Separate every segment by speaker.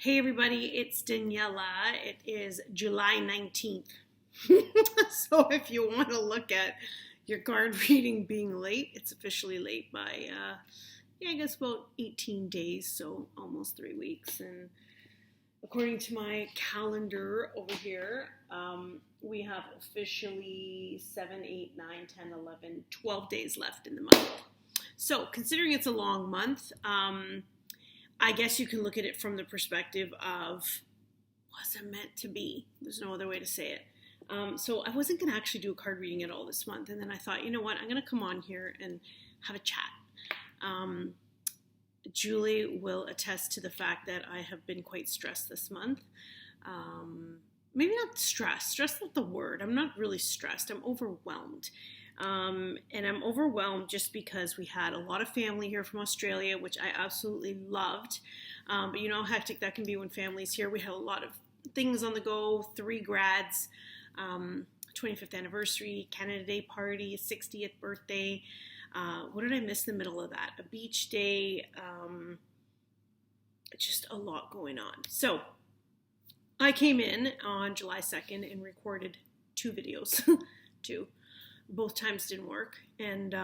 Speaker 1: Hey everybody, it's Daniela. It is July 19th. So if you want to look at your card reading being late, it's officially late by, I guess about 18 days, so almost 3 weeks. And according to my calendar over here, we have officially 7, 8, 9, 10, 11, 12 days left in the month. So considering it's a long month, I guess you can look at it from the perspective of, was it meant to be? There's no other way to say it. So I wasn't going to actually do a card reading at all this month. And then I thought, you know what? I'm going to come on here and have a chat. Julie will attest to the fact that I have been quite stressed this month. Maybe not stressed. Stressed not the word. I'm not really stressed. I'm overwhelmed. And I'm overwhelmed just because we had a lot of family here from Australia, which I absolutely loved. But you know how hectic that can be when family's here. We had a lot of things on the go, 3 grads, 25th anniversary, Canada Day party, 60th birthday. What did I miss in the middle of that? A beach day, just a lot going on. So I came in on July 2nd and recorded 2 videos, 2. Both times didn't work, and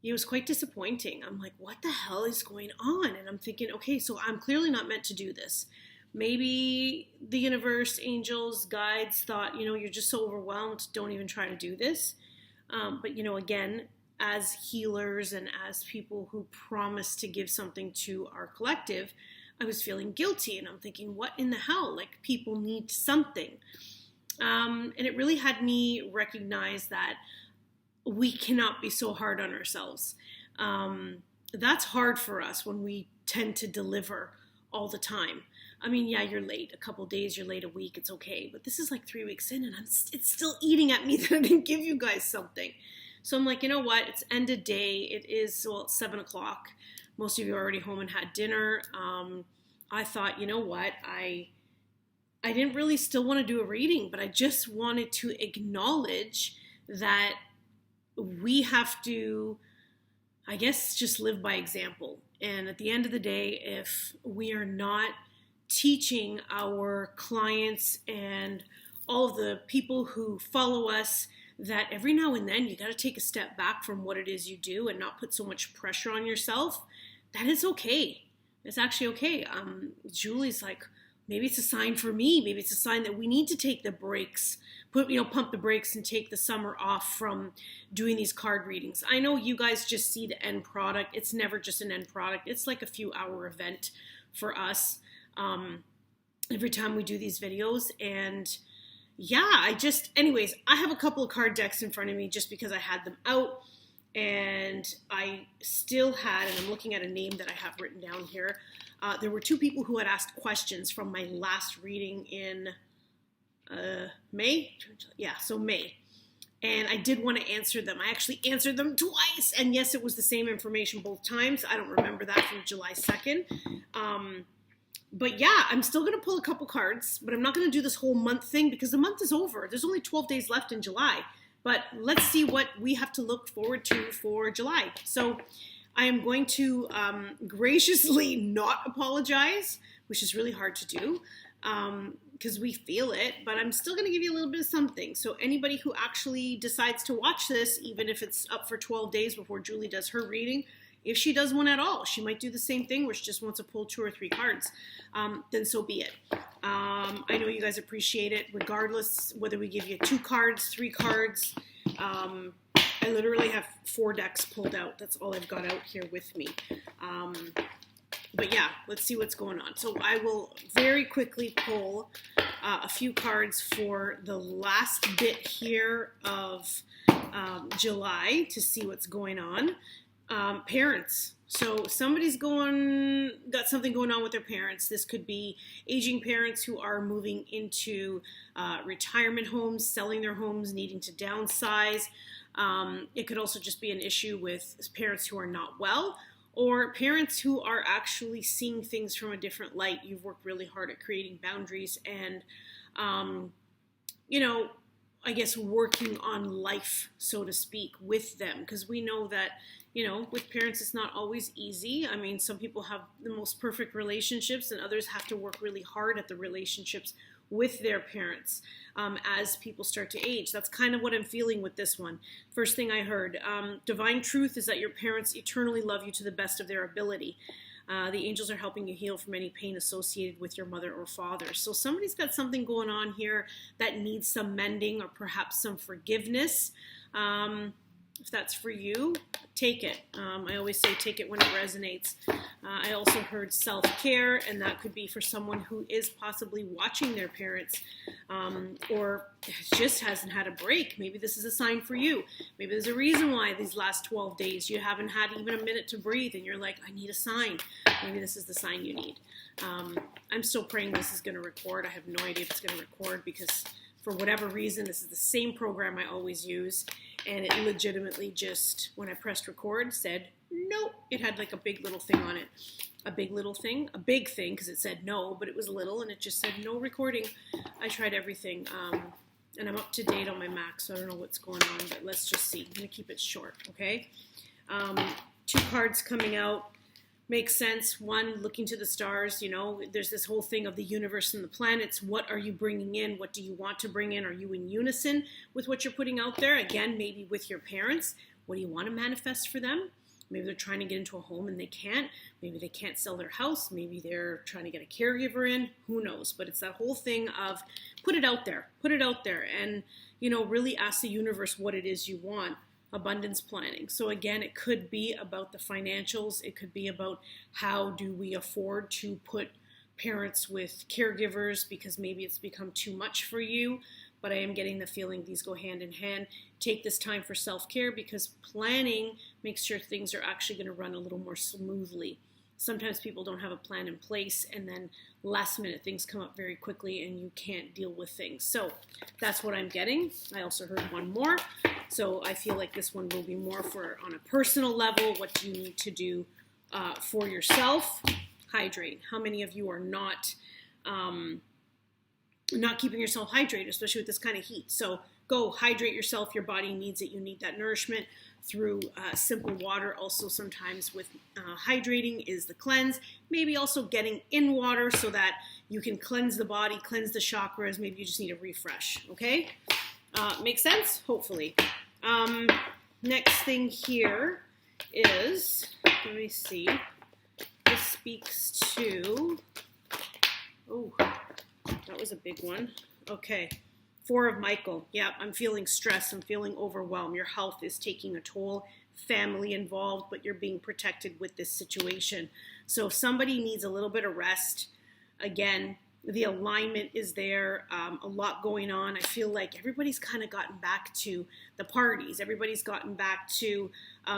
Speaker 1: it was quite disappointing. I'm like, what the hell is going on? And I'm thinking, okay, so I'm clearly not meant to do this. Maybe the universe, angels, guides thought, you're just so overwhelmed, don't even try to do this. But again, as healers and as people who promise to give something to our collective, I was feeling guilty, and I'm thinking, what in the hell? Like, people need something. And it really had me recognize that we cannot be so hard on ourselves. That's hard for us when we tend to deliver all the time. I mean, yeah, you're late a couple days, you're late a week, it's okay. But this is like 3 weeks in, and it's still eating at me that I didn't give you guys something. So I'm like, you know what? It's end of day. It is, it's 7 o'clock. Most of you are already home and had dinner. I thought, you know what? I didn't really still want to do a reading, but I just wanted to acknowledge that we have to, I guess, just live by example. And at the end of the day, if we are not teaching our clients and all of the people who follow us that every now and then you got to take a step back from what it is you do and not put so much pressure on yourself, that is okay. It's actually okay. Julie's like, maybe it's a sign for me. Maybe it's a sign that we need to take the breaks, pump the brakes and take the summer off from doing these card readings. I know you guys just see the end product. It's never just an end product. It's like a few hour event for us every time we do these videos. And yeah, anyways, I have a couple of card decks in front of me just because I had them out. And I still had, and I'm looking at a name that I have written down here. There were 2 people who had asked questions from my last reading in May. Yeah, so May. And I did want to answer them. I actually answered them twice. And yes, it was the same information both times. I don't remember that from July 2nd. But yeah, I'm still going to pull a couple cards, but I'm not going to do this whole month thing because the month is over. There's only 12 days left in July. But let's see what we have to look forward to for July. So I am going to graciously not apologize, which is really hard to do because we feel it, but I'm still going to give you a little bit of something. So anybody who actually decides to watch this, even if it's up for 12 days before Julie does her reading, if she does one at all, she might do the same thing where she just wants to pull 2 or 3 cards, then so be it. I know you guys appreciate it, regardless whether we give you 2 cards, 3 cards. I literally have 4 decks pulled out. That's all I've got out here with me. But yeah, let's see what's going on. So I will very quickly pull a few cards for the last bit here of July to see what's going on. Parents. So somebody's got something going on with their parents. This could be aging parents who are moving into retirement homes, selling their homes, needing to downsize. It could also just be an issue with parents who are not well, or parents who are actually seeing things from a different light. You've worked really hard at creating boundaries and, I guess, working on life, so to speak, with them. Because we know that, with parents, it's not always easy. I mean, some people have the most perfect relationships and others have to work really hard at the relationships with their parents as people start to age. That's kind of what I'm feeling with this one. First thing I heard, divine truth is that your parents eternally love you to the best of their ability. The angels are helping you heal from any pain associated with your mother or father. So somebody's got something going on here that needs some mending or perhaps some forgiveness. If that's for you, take it. I always say take it when it resonates. I also heard self-care, and that could be for someone who is possibly watching their parents or just hasn't had a break. Maybe this is a sign for you. Maybe there's a reason why these last 12 days you haven't had even a minute to breathe, and you're like, I need a sign. Maybe this is the sign you need. I'm still praying this is going to record. I have no idea if it's going to record because for whatever reason, this is the same program I always use, and it legitimately just, when I pressed record, said, no. It had like a big little thing on it. A big thing, because it said no, but it was little, and it just said no recording. I tried everything, and I'm up to date on my Mac, so I don't know what's going on, but let's just see. I'm going to keep it short, okay? 2 cards coming out. Makes sense. One, looking to the stars, there's this whole thing of the universe and the planets. What are you bringing in? What do you want to bring in? Are you in unison with what you're putting out there? Again, maybe with your parents. What do you want to manifest for them? Maybe they're trying to get into a home and they can't. Maybe they can't sell their house. Maybe they're trying to get a caregiver in. Who knows? But it's that whole thing of put it out there. Put it out there and, really ask the universe what it is you want. Abundance planning. So again, it could be about the financials. It could be about how do we afford to put parents with caregivers because maybe it's become too much for you. But I am getting the feeling these go hand in hand. Take this time for self-care because planning makes sure things are actually going to run a little more smoothly. Sometimes people don't have a plan in place and then last minute things come up very quickly and you can't deal with things. So that's what I'm getting. I also heard one more. So I feel like this one will be more for on a personal level. What do you need to do for yourself? Hydrate. How many of you are not keeping yourself hydrated, especially with this kind of heat? So go hydrate yourself. Your body needs it. You need that nourishment through simple water. Also sometimes with hydrating is the cleanse. Maybe also getting in water so that you can cleanse the body, cleanse the chakras. Maybe you just need a refresh, okay? Makes sense? Hopefully. Next thing here is, let me see, this speaks to, oh, that was a big one. Okay. 4 of Michael. Yeah, I'm feeling stress. I'm feeling overwhelmed. Your health is taking a toll. Family involved, but you're being protected with this situation. So if somebody needs a little bit of rest, again, the alignment is there. A lot going on. I feel like everybody's kind of gotten back to the parties. Everybody's gotten back to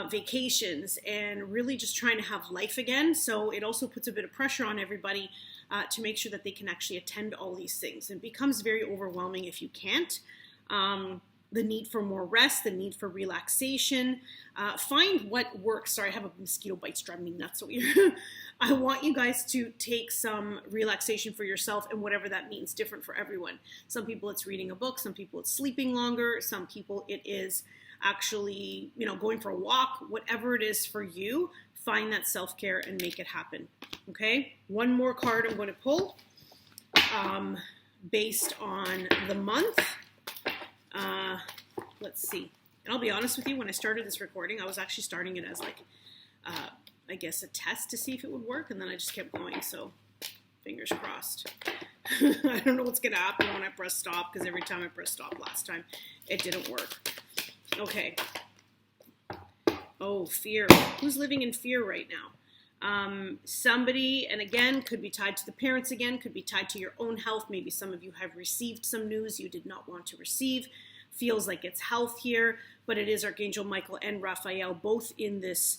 Speaker 1: vacations and really just trying to have life again. So it also puts a bit of pressure on everybody to make sure that they can actually attend all these things. It becomes very overwhelming if you can't. The need for more rest, the need for relaxation. Find what works. Sorry, I have a mosquito bite driving me nuts over here. I want you guys to take some relaxation for yourself and whatever that means, different for everyone. Some people it's reading a book, some people it's sleeping longer, some people it is actually, going for a walk, whatever it is for you, find that self-care and make it happen. Okay, one more card I'm going to pull based on the month. Let's see. And I'll be honest with you, when I started this recording, I was actually starting it as like, I guess a test to see if it would work. And then I just kept going. So fingers crossed. I don't know what's going to happen when I press stop because every time I pressed stop last time, it didn't work. Okay. Oh, fear. Who's living in fear right now? Somebody, and again, could be tied to the parents again, could be tied to your own health. Maybe some of you have received some news you did not want to receive. Feels like it's health here, but it is Archangel Michael and Raphael, both in this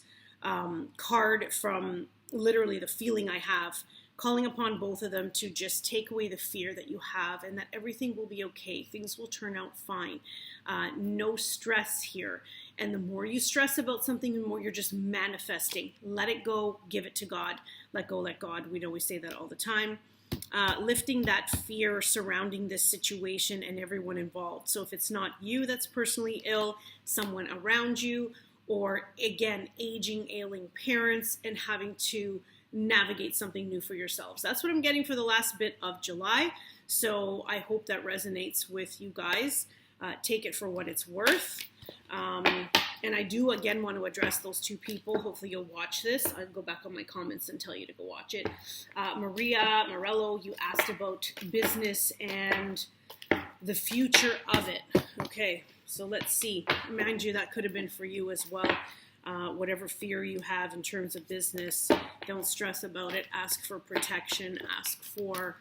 Speaker 1: card from literally the feeling I have, calling upon both of them to just take away the fear that you have and that everything will be okay. Things will turn out fine. No stress here. And the more you stress about something, the more you're just manifesting. Let it go. Give it to God. Let go, let God. We always say that all the time. lifting that fear surrounding this situation and everyone involved. So if it's not you that's personally ill, someone around you, or again, aging, ailing parents, and having to navigate something new for yourselves. That's what I'm getting for the last bit of July. So I hope that resonates with you guys. Take it for what it's worth. And I do, again, want to address those two people. Hopefully you'll watch this. I'll go back on my comments and tell you to go watch it. Maria Morello, you asked about business and the future of it. Okay, so let's see. Mind you, that could have been for you as well. Whatever fear you have in terms of business, don't stress about it. Ask for protection. Ask for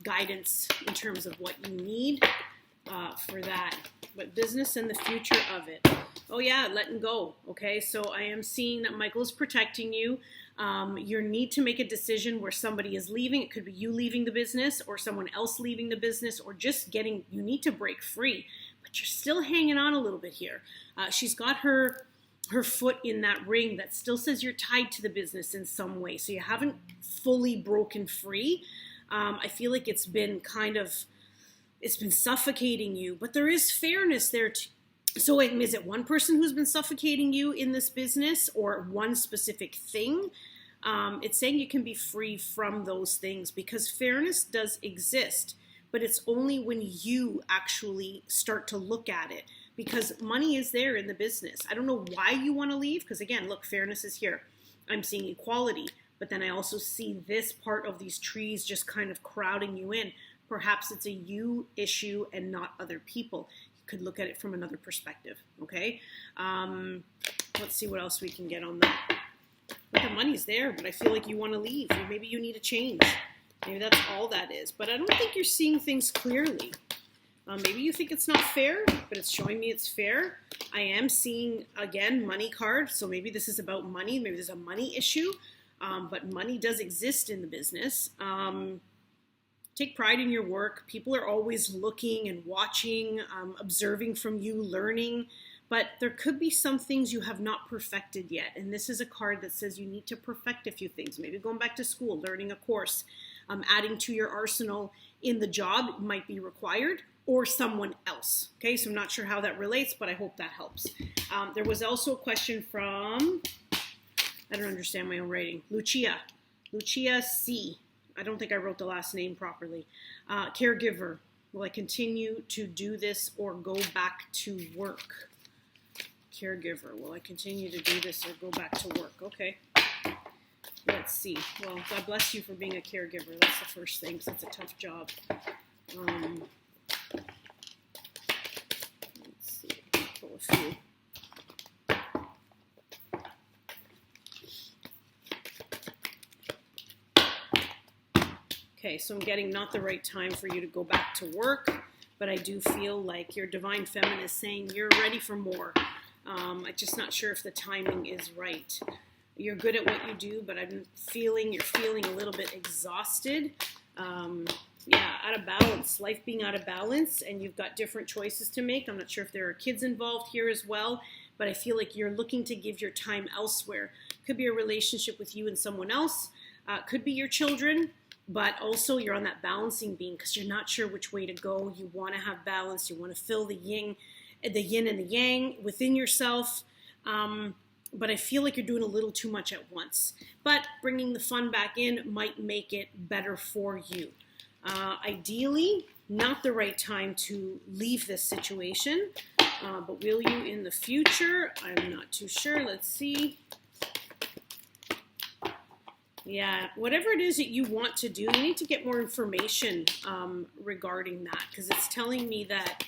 Speaker 1: guidance in terms of what you need for that. But business and the future of it. Oh yeah, letting go. Okay, so I am seeing that Michael is protecting you. Your need to make a decision where somebody is leaving. It could be you leaving the business or someone else leaving the business, or just you need to break free. But you're still hanging on a little bit here. She's got her foot in that ring that still says you're tied to the business in some way. So you haven't fully broken free. I feel like it's been suffocating you, but there is fairness there too. So is it one person who's been suffocating you in this business, or one specific thing? It's saying you can be free from those things, because fairness does exist, but it's only when you actually start to look at it, because money is there in the business. I don't know why you want to leave, because again, look, fairness is here. I'm seeing equality, but then I also see this part of these trees just kind of crowding you in. Perhaps it's a you issue and not other people. You could look at it from another perspective, okay? Let's see what else we can get on that. But the money's there, but I feel like you want to leave. Or maybe you need a change. Maybe that's all that is. But I don't think you're seeing things clearly. Maybe you think it's not fair, but it's showing me it's fair. I am seeing, again, money card. So maybe this is about money. Maybe there's a money issue. But money does exist in the business. Take pride in your work. People are always looking and watching, observing from you, learning. But there could be some things you have not perfected yet. And this is a card that says you need to perfect a few things. Maybe going back to school, learning a course, adding to your arsenal in the job might be required, or someone else. Okay, so I'm not sure how that relates, but I hope that helps. There was also a question from, I don't understand my own writing, Lucia C. I don't think I wrote the last name properly. Caregiver, will I continue to do this or go back to work? Caregiver, will I continue to do this or go back to work? Okay. Let's see. Well, God bless you for being a caregiver. That's the first thing, because it's a tough job. Let's see. Pull a few. Okay, so I'm getting not the right time for you to go back to work, but I do feel like your divine feminine is saying you're ready for more. I'm just not sure if the timing is right. You're good at what you do, but you're feeling a little bit exhausted. Out of balance, life being out of balance, and you've got different choices to make. I'm not sure if there are kids involved here as well, but I feel like you're looking to give your time elsewhere. Could be a relationship with you and someone else. Could be your children. But also you're on that balancing beam because you're not sure which way to go. You want to have balance. You want to fill the yin and the yang within yourself. But I feel like you're doing a little too much at once. But bringing the fun back in might make it better for you. Ideally, not the right time to leave this situation. But will you in the future? I'm not too sure. Let's see. Yeah, whatever it is that you want to do, you need to get more information regarding that, because it's telling me that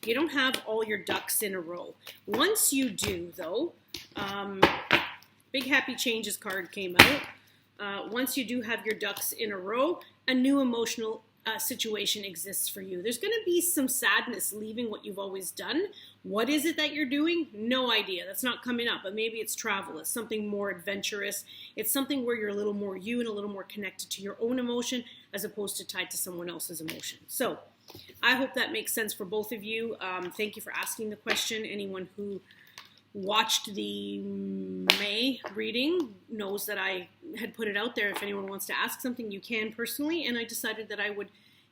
Speaker 1: you don't have all your ducks in a row. Once you do, though, Big Happy Changes card came out. Once you do have your ducks in a row, a new emotional situation exists for you. There's going to be some sadness leaving what you've always done. What is it that you're doing? No idea. That's not coming up, but maybe it's travel. It's something more adventurous. It's something where you're a little more you and a little more connected to your own emotion as opposed to tied to someone else's emotion. So I hope that makes sense for both of you. Thank you for asking the question. Anyone who watched the May reading knows that I had put it out there. If anyone wants to ask something, you can personally. And I decided that I would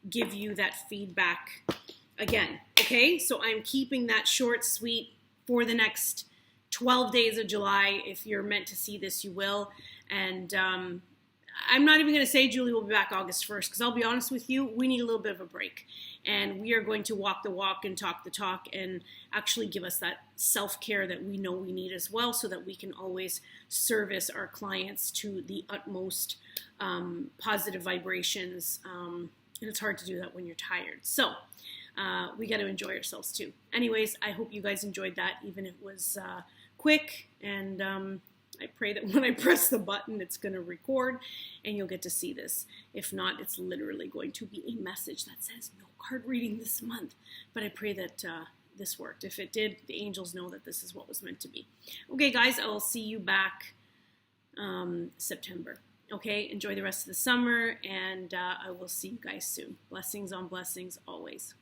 Speaker 1: give you that feedback again. Okay, so I'm keeping that short, sweet for the next 12 days of July. If you're meant to see this, you will. And I'm not even going to say Julie will be back August 1st, because I'll be honest with you, we need a little bit of a break. And we are going to walk the walk and talk the talk and actually give us that self-care that we know we need as well, so that we can always service our clients to the utmost positive vibrations. And it's hard to do that when you're tired. So we got to enjoy ourselves too. Anyways, I hope you guys enjoyed that, even if it was quick. And I pray that when I press the button, it's going to record and you'll get to see this. If not, it's literally going to be a message that says no card reading this month. But I pray that this worked. If it did, the angels know that this is what was meant to be. Okay, guys, I'll see you back September. Okay, enjoy the rest of the summer, and I will see you guys soon. Blessings on blessings always.